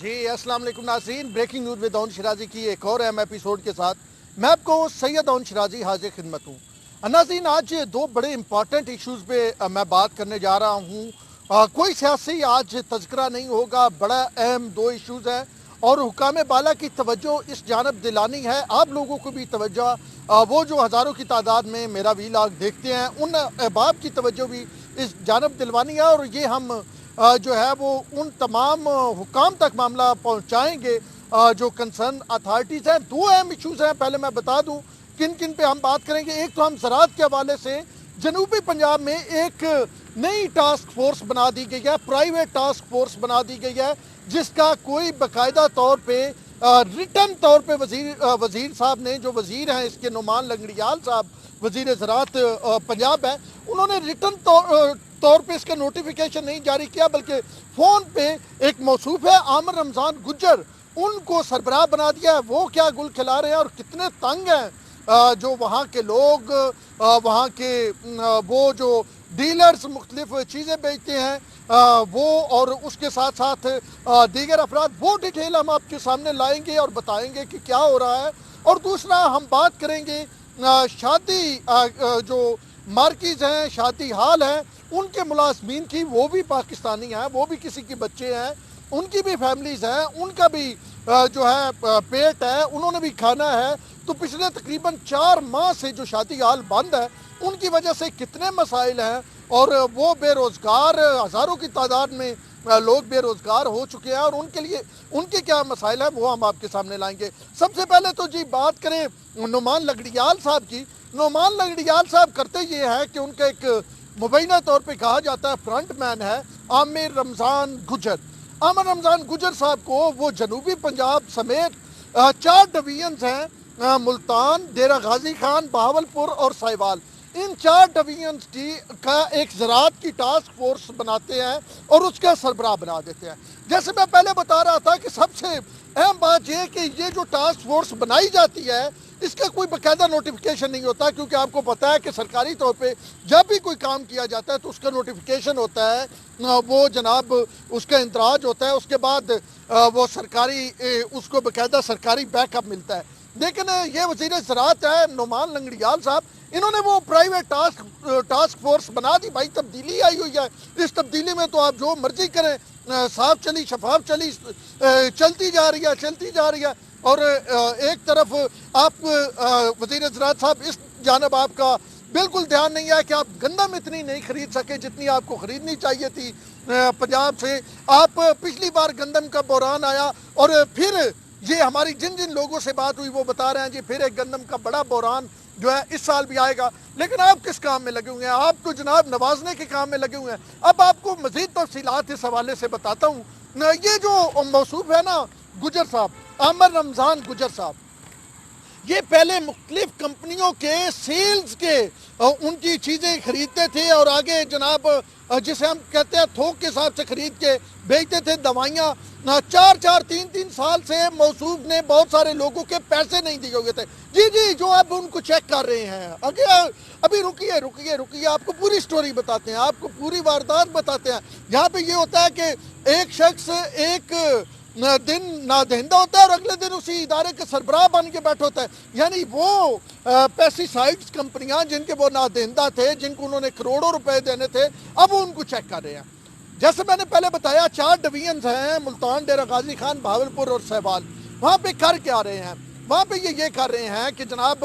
जी अस्सलाम वालेकुम नाज़रीन, breaking news with Awan Shirazi की एक और अहम एपिसोड के साथ मैं आपको सैयद अवन शिराजी हाजिर खिदमत हूँ। नाज़रीन, आज दो बड़े इंपॉर्टेंट इश्यूज़ पे मैं बात करने जा रहा हूँ। कोई सियासी आज तज़किरा नहीं होगा, बड़ा अहम दो इश्यूज़ हैं और हुकाम बाला की तवज्जो इस जानब दिलानी है, आप लोगों को भी तवज्जो, वो जो हज़ारों की तादाद में मेरा वीलॉग देखते हैं उन अहबाब की तवज्जो भी इस जानब दिलवानी है और ये हम जो है वो उन तमाम हुकाम तक मामला पहुंचाएंगे जो कंसर्न अथॉरिटीज़ हैं। दो अहम इश्यूज़ हैं, पहले मैं बता दूं किन किन पे हम बात करेंगे। एक तो हम ज़राअत के हवाले से जनूबी पंजाब में एक नई टास्क फोर्स बना दी गई है, प्राइवेट टास्क फोर्स बना दी गई है, जिसका कोई बाकायदा तौर पे रिटर्न तौर पे वज़ीर साहब ने, जो वज़ीर हैं इसके नुमान लंगड़ियाल साहब, वज़ीर ज़राअत पंजाब है, उन्होंने रिटर्न तौर पे इसका नोटिफिकेशन नहीं जारी किया, बल्कि फ़ोन पे एक मौसूफ है आमिर रमज़ान गुज्जर, उनको सरबराह बना दिया है। वो क्या गुल खिला रहे हैं और कितने तंग हैं जो वहाँ के लोग, वहाँ के वो जो डीलर्स मुख्तलिफ चीज़ें बेचते हैं वो, और उसके साथ साथ दीगर अफराद, वो डिटेल हम आपके सामने लाएंगे और बताएंगे कि क्या हो रहा है। और दूसरा हम बात करेंगे शादी जो मार्किज़ हैं, शादी हाल हैं, उनके मुलाजमीन की, वो भी पाकिस्तानी हैं, वो भी किसी के बच्चे हैं, उनकी भी फैमिलीज़ हैं, उनका भी जो है पेट है, उन्होंने भी खाना है। तो पिछले तकरीबन 4 माह से जो शादी हाल बंद है उनकी वजह से कितने मसाइल हैं और वो बेरोज़गार, हज़ारों की तादाद में लोग बेरोज़गार हो चुके हैं और उनके लिए उनके क्या मसाइल हैं वो हम आपके सामने लाएंगे। सबसे पहले तो जी बात करें नुमान लंगड़ियाल साहब की। नुमान लंगड़ियाल साहब करते ये हैं कि उनका एक मुबैना तौर पे कहा जाता है फ्रंट मैन है आमिर रमज़ान गुज्जर। आमिर रमज़ान गुज्जर साहब को वो जनूबी पंजाब समेत 4 डिवीजन्स हैं, मुल्तान, डेरा गाजी खान, बहावलपुर और साहिवाल, इन 4 डिवीजन्स का एक ज़राअत की टास्क फोर्स बनाते हैं और उसका सरबराह बना देते हैं। जैसे मैं पहले बता रहा था कि सबसे अहम बात यह कि ये जो टास्क फोर्स बनाई जाती है इसका कोई बाकायदा नोटिफिकेशन नहीं होता, क्योंकि आपको पता है कि सरकारी तौर पे जब भी कोई काम किया जाता है तो उसका नोटिफिकेशन होता है, वो जनाब उसका इंतराज होता है, उसके बाद वो सरकारी उसको बाकायदा सरकारी बैकअप मिलता है। लेकिन ये वज़ीर ज़राअत है नुमान लंगड़ियाल साहब, इन्होंने वो प्राइवेट टास्क फोर्स बना दी। भाई तब्दीली आई हुई है, इस तब्दीली में तो आप जो मर्जी करें, साफ चली शफाफ चली, चलती जा रही है। और एक तरफ आप वज़ीर ज़राअत साहब, इस जानब आपका बिल्कुल ध्यान नहीं है कि आप गंदम इतनी नहीं खरीद सके जितनी आपको ख़रीदनी चाहिए थी पंजाब से। आप पिछली बार गंदम का बहरान आया और फिर ये हमारी जिन जिन लोगों से बात हुई वो बता रहे हैं जी फिर एक गंदम का बड़ा बहरान जो है इस साल भी आएगा। लेकिन आप किस काम में लगे हुए हैं? आप तो जनाब नवाजने के काम में लगे हुए हैं। अब आपको मज़ीद तफसीलात इस हवाले से बताता हूँ। ये जो मौसूफ है ना गुज्जर साहब, आमिर रमज़ान गुज्जर साहब, ये पहले मुख्तलिफ कंपनियों के सेल्स के उनकी चीज़ें खरीदते थे और आगे जनाब जिसे हम कहते हैं थोक के हिसाब से खरीद के बेचते थे दवाइयाँ। 4-3 साल से मौसूफ ने बहुत सारे लोगों के पैसे नहीं दिए हुए थे। जी जो आप उनको चेक कर रहे हैं, अभी रुकिए, आपको पूरी स्टोरी बताते हैं, आपको पूरी वारदात बताते हैं। यहाँ पे ये होता है कि एक शख्स एक दिन नादहिंदा होता है और अगले दिन उसी इदारे के सरबराह बन के बैठा होता है। यानी वो पेस्टिसाइड्स कंपनियां जिनके वो नादहिंदा थे, जिनको उन्होंने करोड़ों रुपए देने थे, अब वो उनको चेक कर रहे हैं। जैसे मैंने पहले बताया 4 डिवीजन्स हैं, मुल्तान, डेरा गाजी खान, बहावलपुर और साहिवाल। वहाँ पे कर क्या रहे हैं? वहाँ पे ये कर रहे हैं कि जनाब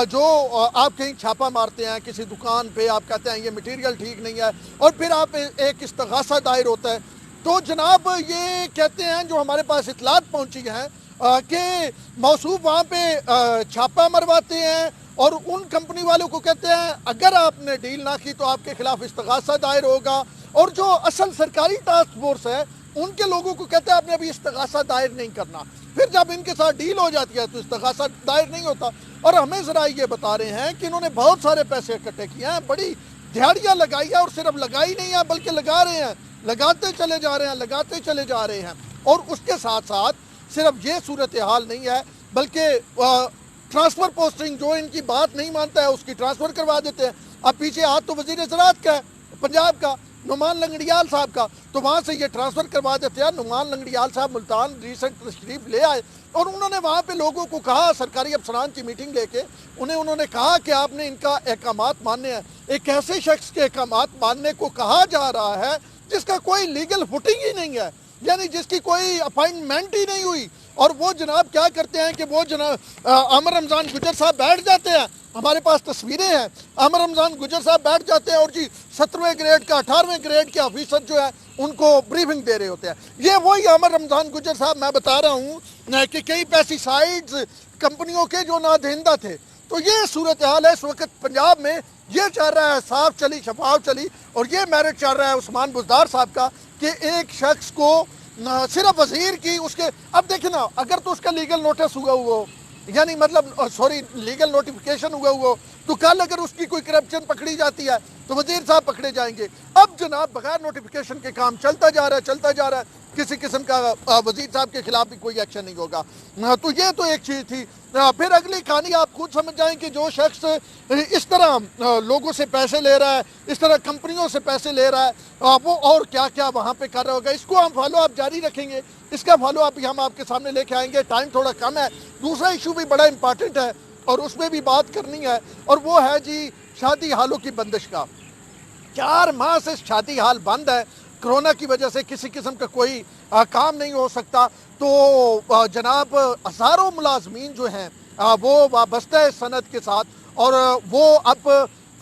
जो आप कहीं छापा मारते हैं किसी दुकान पे, आप कहते हैं ये मटीरियल ठीक नहीं है और फिर आप एक इस्तगासा दायर होता है, तो जनाब ये कहते हैं जो हमारे पास इतलात पहुंची है कि मौसूफ वहाँ पे छापा मरवाते हैं और उन कंपनी वालों को कहते हैं अगर आपने डील ना की तो आपके खिलाफ इस्तगासा दायर होगा। और जो असल सरकारी टास्क फोर्स है उनके लोगों को कहते हैं आपने अभी इस्तगासा दायर नहीं करना। फिर जब इनके साथ डील हो जाती है तो इस्तगासा दायर नहीं होता। और हमें ज़रा ये बता रहे हैं कि इन्होंने बहुत सारे पैसे इकट्ठे किए हैं, बड़ी दिहाड़ियाँ लगाई है और सिर्फ लगाई नहीं है बल्कि लगा रहे हैं, लगाते चले जा रहे हैं। और उसके साथ साथ सिर्फ ये सूरत हाल नहीं है बल्कि ट्रांसफ़र पोस्टिंग, जो इनकी बात नहीं मानता है उसकी ट्रांसफ़र करवा देते हैं। अब पीछे हाथ तो वज़ीर ज़राअत का है पंजाब का, نعمان لنگڑیال صاحب کا، تو وہاں سے یہ ٹرانسفر کروا دیتے ہیں۔ نعمان لنگڑیال صاحب ملتان ریسنٹ تشریف لے آئے اور انہوں نے وہاں پہ لوگوں کو کہا، سرکاری افسران کی میٹنگ لے کے انہوں نے کہا کہ آپ نے ان کا احکامات ماننے ہیں۔ ایک ایسے شخص کے احکامات ماننے کو کہا جا رہا ہے جس کا کوئی لیگل فوٹنگ ہی نہیں ہے، یعنی جس کی کوئی اپائنٹمنٹ ہی نہیں ہوئی، اور وہ جناب کیا کرتے ہیں کہ وہ جناب عامر رمضان گجر صاحب بیٹھ جاتے ہیں، ہمارے پاس تصویریں ہیں، عامر رمضان گجر صاحب بیٹھ جاتے ہیں اور جی 17ویں گریڈ کا 18ویں گریڈ کے آفیسر جو ہے ان کو بریفنگ دے رہے ہوتے ہیں۔ یہ وہی عامر رمضان گجر صاحب میں بتا رہا ہوں کہ کئی پیسٹی سائیڈز کمپنیوں کے جو نادہندہ تھے۔ تو یہ صورتحال ہے اس وقت پنجاب میں، یہ چل رہا ہے صاف چلی شفاف چلی، اور یہ میرٹ چل رہا ہے عثمان بزدار صاحب کا کہ ایک شخص کو صرف وزیر کی اس کے، اب دیکھیں نا، اگر تو اس کا لیگل نوٹس ہوا ہوا ہو، یعنی مطلب لیگل نوٹیفیکیشن ہوا ہوا ہو، تو کل اگر اس کی کوئی کرپشن پکڑی جاتی ہے تو وزیر صاحب پکڑے جائیں گے۔ اب جناب بغیر نوٹیفیکیشن کے کام چلتا جا رہا ہے، کسی قسم کا وزیر صاحب کے خلاف بھی کوئی ایکشن نہیں ہوگا۔ تو یہ تو ایک چیز تھی۔ پھر اگلی کہانی آپ خود سمجھ جائیں کہ جو شخص اس طرح لوگوں سے پیسے لے رہا ہے، اس طرح کمپنیوں سے پیسے لے رہا ہے، وہ اور کیا کیا وہاں پہ کر رہا ہوگا۔ اس کو ہم فالو اپ جاری رکھیں گے، اس کا فالو اپ بھی ہم آپ کے سامنے لے کے آئیں گے۔ ٹائم تھوڑا کم ہے۔ دوسرا ایشو بھی بڑا امپارٹنٹ ہے اور اس میں بھی بات کرنی ہے، اور وہ ہے جی شادی ہالوں کی بندش کا۔ 4 ماہ سے شادی ہال بند ہے، کرونا کی وجہ سے کسی قسم کا کوئی کام نہیں ہو سکتا۔ تو جناب ہزاروں ملازمین جو ہیں وہ وابستہ ہے صنعت کے ساتھ، اور وہ اب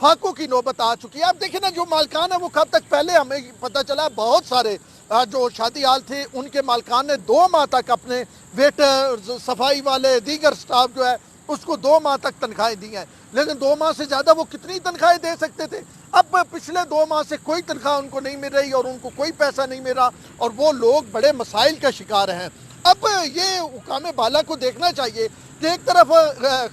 فاقوں کی نوبت آ چکی ہے۔ اب دیکھیں نا، جو مالکان ہیں وہ کب تک، پہلے ہمیں پتہ چلا بہت سارے جو شادی ہال تھے ان کے مالکان نے 2 ماہ تک اپنے ویٹر، صفائی والے، دیگر سٹاف جو ہے اس کو 2 ماہ تک تنخواہیں دی ہیں، لیکن 2 ماہ سے زیادہ وہ کتنی تنخواہیں دے سکتے تھے؟ اب پچھلے 2 ماہ سے کوئی تنخواہ ان کو نہیں مل رہی اور ان کو کوئی پیسہ نہیں مل رہا، اور وہ لوگ بڑے مسائل کا شکار ہیں۔ اب یہ حکام بالا کو دیکھنا چاہیے کہ ایک طرف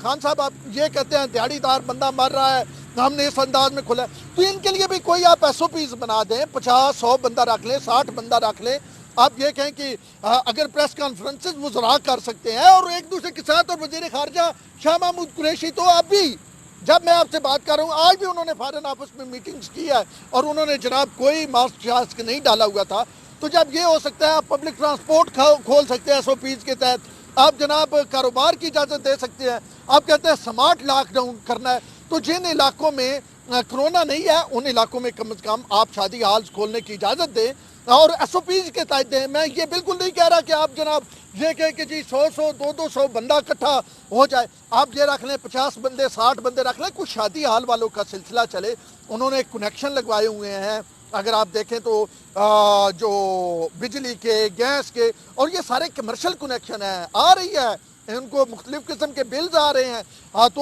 خان صاحب آپ یہ کہتے ہیں دیہڑی دار بندہ مر رہا ہے، ہم نے اس انداز میں کھولا ہے، تو ان کے لیے بھی کوئی آپ ایس او پیز بنا دیں، 50-100 بندہ رکھ لیں، 60 بندہ رکھ لیں۔ آپ یہ کہیں کہ اگر پریس کانفرنسز وزراء کر سکتے ہیں اور ایک دوسرے کے ساتھ، اور وزیر خارجہ شاہ محمود قریشی تو اب بھی، جب میں آپ سے بات کر رہا ہوں، آج بھی انہوں نے فارن آفس میں میٹنگز کی ہے اور انہوں نے جناب کوئی ماسک نہیں ڈالا ہوا تھا۔ تو جب یہ ہو سکتا ہے، آپ پبلک ٹرانسپورٹ کھول سکتے ہیں ایس او پیز کے تحت، آپ جناب کاروبار کی اجازت دے سکتے ہیں، آپ کہتے ہیں سمارٹ لاک ڈاؤن کرنا ہے، تو جن علاقوں میں کرونا نہیں ہے ان علاقوں میں کم از کم آپ شادی ہالز کھولنے کی اجازت دیں اور ایس او پیز کے تحت دیں۔ میں یہ بالکل نہیں کہہ رہا کہ آپ جناب یہ کہیں کہ جی 100-200 بندہ اکٹھا ہو جائے، آپ یہ رکھ لیں 50 بندے 60 بندے رکھ لیں، کچھ شادی ہال والوں کا سلسلہ چلے۔ انہوں نے کنیکشن لگوائے ہوئے ہیں، اگر آپ دیکھیں تو جو بجلی کے، گیس کے، اور یہ سارے کمرشل کنیکشن ہیں، آ رہی ہے ان کو مختلف قسم کے بلز آ رہے ہیں، تو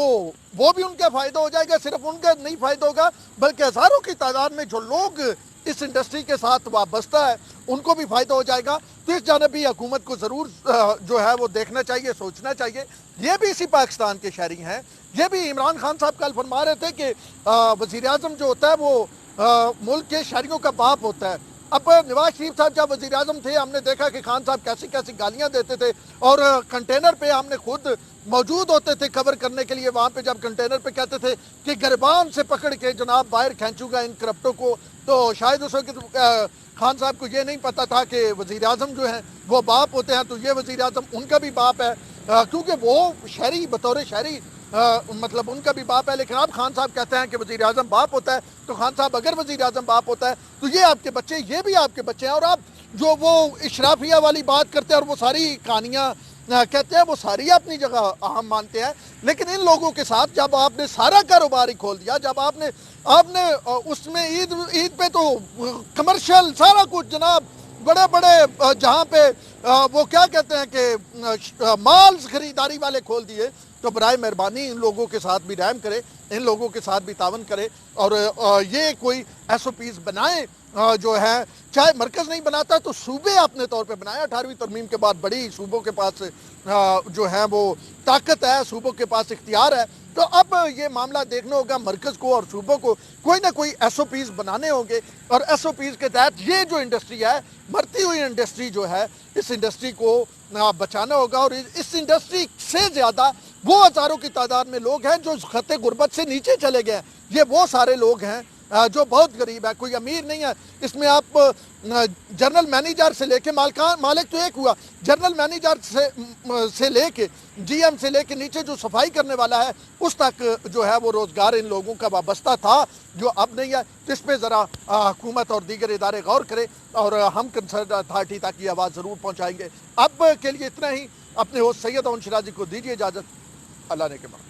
وہ بھی ان کا فائدہ ہو جائے گا۔ صرف ان کا نہیں فائدہ ہوگا بلکہ ہزاروں کی تعداد میں جو لوگ اس انڈسٹری کے ساتھ وابستہ ہے ان کو بھی فائدہ ہو جائے گا۔ تو اس جانب بھی حکومت کو ضرور جو ہے وہ دیکھنا چاہیے، سوچنا چاہیے۔ یہ بھی اسی پاکستان کے شہری ہیں، یہ بھی عمران خان صاحب کل فرما رہے تھے کہ وزیر اعظم جو ہوتا ہے وہ ملک کے شہریوں کا باپ ہوتا ہے۔ اب نواز شریف صاحب جب وزیر اعظم تھے، ہم نے دیکھا کہ خان صاحب کیسی کیسی گالیاں دیتے تھے، اور کنٹینر پہ ہم نے خود موجود ہوتے تھے کور کرنے کے لیے، وہاں پہ جب کنٹینر پہ کہتے تھے کہ گریبان سے پکڑ کے جناب باہر کھینچوں گا ان کرپٹوں کو، تو شاید اس وقت خان صاحب کو یہ نہیں پتا تھا کہ وزیر اعظم جو ہیں وہ باپ ہوتے ہیں، تو یہ وزیر اعظم ان کا بھی باپ ہے، کیونکہ وہ شہری، بطور شہری مطلب ان کا بھی باپ ہے۔ لیکن اب خان صاحب کہتے ہیں کہ وزیر اعظم باپ ہوتا ہے، تو خان صاحب اگر وزیر اعظم باپ ہوتا ہے تو یہ آپ کے بچے، یہ بھی آپ کے بچے ہیں، اور آپ جو وہ اشرافیہ والی بات کرتے ہیں اور وہ ساری کہانیاں کہتے ہیں، وہ ساری اپنی جگہ اہم مانتے ہیں، لیکن ان لوگوں کے ساتھ جب آپ نے سارا کاروبار ہی کھول دیا، جب آپ نے اس میں عید پہ تو کمرشل سارا کچھ جناب بڑے بڑے جہاں پہ وہ کیا کہتے ہیں کہ مالز خریداری والے کھول دیے، تو برائے مہربانی ان لوگوں کے ساتھ بھی رحم کرے، ان لوگوں کے ساتھ بھی تعاون کرے، اور یہ کوئی ایس او پیز بنائیں جو ہے، چاہے مرکز نہیں بناتا تو صوبے اپنے طور پہ بنائیں۔ 18ویں ترمیم کے بعد بڑی صوبوں کے پاس جو ہے وہ طاقت ہے، صوبوں کے پاس اختیار ہے، تو اب یہ معاملہ دیکھنا ہوگا مرکز کو اور صوبوں کو، کوئی نہ کوئی ایس او پیز بنانے ہوں گے، اور ایس او پیز کے تحت یہ جو انڈسٹری ہے، مرتی ہوئی انڈسٹری جو ہے، اس انڈسٹری کو بچانا ہوگا، اور اس انڈسٹری سے زیادہ وہ ہزاروں کی تعداد میں لوگ ہیں جو خط غربت سے نیچے چلے گئے ہیں، یہ وہ سارے لوگ ہیں जो बहुत गरीब है, कोई अमीर नहीं है। इसमें आप जनरल मैनेजर से लेके मालिक तो एक हुआ, जनरल मैनेजर से लेके जीएम से लेके नीचे जो सफाई करने वाला है उस तक जो है वो रोज़गार इन लोगों का वाबस्ता था, जो अब नहीं है। तो इस पर ज़रा हुकूमत और दीगर इदारे गौर करें और हम कंसर्न अथॉरिटी तक ये आवाज़ ज़रूर पहुँचाएँगे। अब के लिए इतना ही। अपने होस्ट सैयद अवन शिराजी को दीजिए इजाज़त। अल्लाह ने के बाद।